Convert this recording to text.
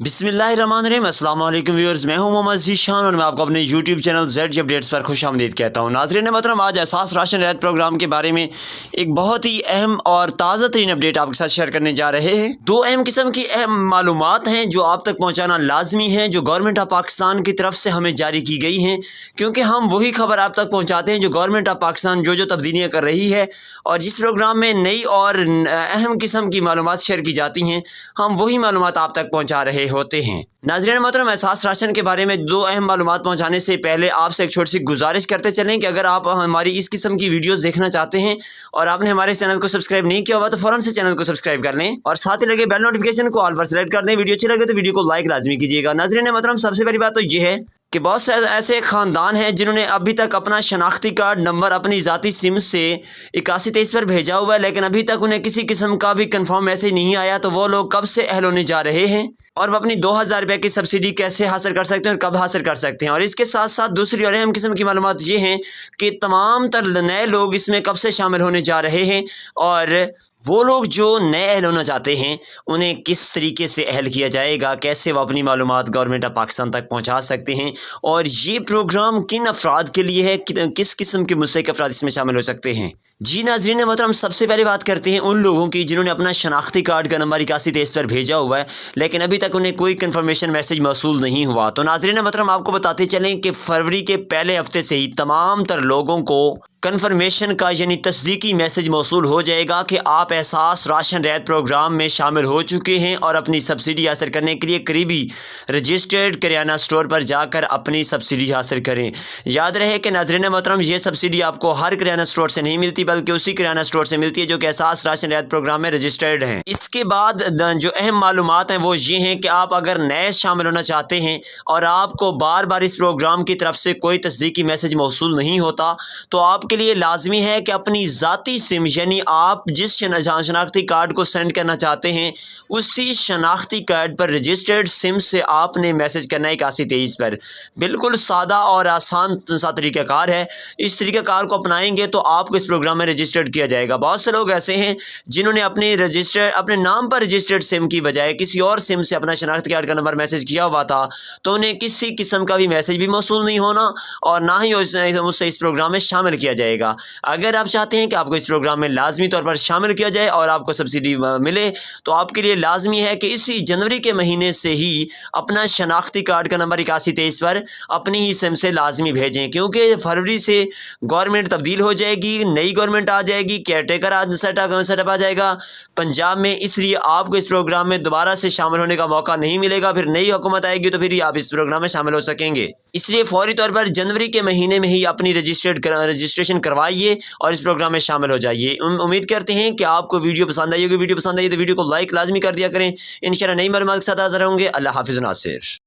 बिस्मिल्लाहिर्रहमानिर्रहीम। अस्सलाम वालेकुम व्यूअर्स, मैं हूं मोहम्मद ज़ीशान और मैं आपको अपने यूट्यूब चैनल जेड अपडेट्स पर खुशामदीद कहता हूं। नाज़रीन मोहतरम, आज एहसास राशन रियायत प्रोग्राम के बारे में एक बहुत ही अहम और ताज़ा तरीन अपडेट आपके साथ शेयर करने जा रहे हैं। दो अहम किस्म की अहम मालूमात हैं जो आप तक पहुँचाना लाजमी है, जो गवर्नमेंट ऑफ पाकिस्तान की तरफ से हमें जारी की गई हैं, क्योंकि हम वही खबर आप तक पहुँचाते हैं जो गवर्नमेंट ऑफ पाकिस्तान जो तब्दीलियाँ कर रही है। और जिस प्रोग्राम में नई और अहम किस्म की मालूमात शेयर की जाती हैं, हम वही मालूमात आप तक पहुँचा रहे होते हैं। नाज़रीन मोहतरम, एहसास राशन के बारे में दो अहम मालूमात पहुँचाने से पहले आपसे एक छोटी सी गुजारिश करते चलें कि अगर आप हमारी इस किस्म की वीडियोस देखना चाहते हैं और आपने हमारे चैनल को सब्सक्राइब नहीं किया हुआ तो फ़ौरन से चैनल को सब्सक्राइब कर लें और साथ ही लगे बेल नोटिफिकेशन को ऑल पर सेलेक्ट कर दें। वीडियो अच्छी लगे तो वीडियो को लाइक लाजमी कीजिएगा। नाज़रीन मोहतरम, सबसे पहली बात तो ये है कि बहुत से ऐसे ख़ानदान हैं जिन्होंने अभी तक अपना शनाख्ती कार्ड नंबर अपनी ज़ाती सिम से 8123 पर भेजा हुआ है, लेकिन अभी तक उन्हें किसी किस्म का भी कंफर्म मैसेज नहीं आया। तो वो लोग कब से अहल होने जा रहे हैं और वो अपनी 2000 रुपये की सब्सिडी कैसे हासिल कर सकते हैं और कब हासिल कर सकते हैं। और इसके साथ साथ दूसरी और अहम किस्म की मालूमात ये हैं कि तमाम तर नए लोग इसमें कब से शामिल होने जा रहे हैं और वो लोग जो नए अहल होना चाहते हैं उन्हें किस तरीके से अहल किया जाएगा, कैसे वो अपनी मालूमात गवर्नमेंट ऑफ पाकिस्तान तक पहुंचा सकते हैं और ये प्रोग्राम किन अफराद के लिए है, किस किस्म के मुस्तहिक अफराद इसमें शामिल हो सकते हैं। जी नाज़रीन मोहतरम, सबसे पहले बात करते हैं उन लोगों की जिन्होंने अपना शनाख्ती कार्ड का नंबर 8123 पर भेजा हुआ है, लेकिन अभी तक उन्हें कोई कंफर्मेशन मैसेज मौसूल नहीं हुआ। तो नाज़रीन मोहतरम, आपको बताते चलें कि फरवरी के पहले हफ्ते से ही तमाम तर लोगों को कन्फर्मेशन का यानी तस्दीकी मैसेज मौसूल हो जाएगा कि आप एहसास राशन रियायत प्रोग्राम में शामिल हो चुके हैं और अपनी सब्सिडी हासिल करने के लिए करीबी रजिस्टर्ड करियाना स्टोर पर जाकर अपनी सब्सिडी हासिल करें। याद रहे कि नाज़रीन मोहतरम, ये सब्सिडी आपको हर करियाना स्टोर से नहीं मिलती बल्कि उसी करियाना स्टोर से मिलती है जो कि एहसास राशन रियायत प्रोग्राम में रजिस्टर्ड हैं। इसके बाद जो अहम मालूमात हैं वो ये हैं कि आप अगर नए शामिल होना चाहते हैं और आपको बार बार इस प्रोग्राम की तरफ से कोई तस्दीकी मैसेज मौसूल नहीं होता तो आप के लिए लाजमी है कि अपनी ज़ाती सिम यानी आप जिस शनाख्ती कार्ड को सेंड करना चाहते हैं उसी शनाख्ती कार्ड पर रजिस्टर्ड सिम से आपने मैसेज करना है 8123 पर। बिल्कुल सादा और आसान सा तरीक़ाकार है। इस तरीक़ाकार को अपनाएंगे तो आपको इस प्रोग्राम में रजिस्टर्ड किया जाएगा। बहुत से लोग ऐसे हैं जिन्होंने अपने नाम पर रजिस्टर्ड सिम की बजाय किसी और सिम से अपना शनाख्ती कार्ड का नंबर मैसेज किया हुआ था, तो उन्हें किसी किस्म का भी मैसेज भी मौसूल नहीं होना और ना ही उससे इस प्रोग्राम में शामिल किया जाएगा। अगर आप चाहते हैं कि आपको इस प्रोग्राम में लाजमी तौर पर शामिल किया जाए और आपको सब्सिडी मिले तो आपके लिए लाजमी है कि इसी जनवरी के महीने से ही अपना शनाख्ती कार्ड का नंबर 8123 पर अपनी ही सिम से लाजमी भेजें, क्योंकि फरवरी से गवर्नमेंट तब्दील हो जाएगी, नई गवर्नमेंट आ जाएगी, केयर टेकर सेटअप आ जाएगा पंजाब में। इसलिए आपको इस प्रोग्राम में दोबारा से शामिल होने का मौका नहीं मिलेगा। फिर नई हुकूमत आएगी तो फिर ही आप इस प्रोग्राम में शामिल हो सकेंगे। इसलिए फौरी तौर पर जनवरी के महीने में ही अपनी रजिस्ट्रेशन करवाइए और इस प्रोग्राम में शामिल हो जाइए। उम्मीद करते हैं कि आपको वीडियो पसंद आई होगी। वीडियो पसंद आई तो वीडियो को लाइक लाजमी कर दिया करें। इंशाल्लाह नई मालूमात के साथ हाज़िर होंगे। अल्लाह हाफ़िज़ नासिर।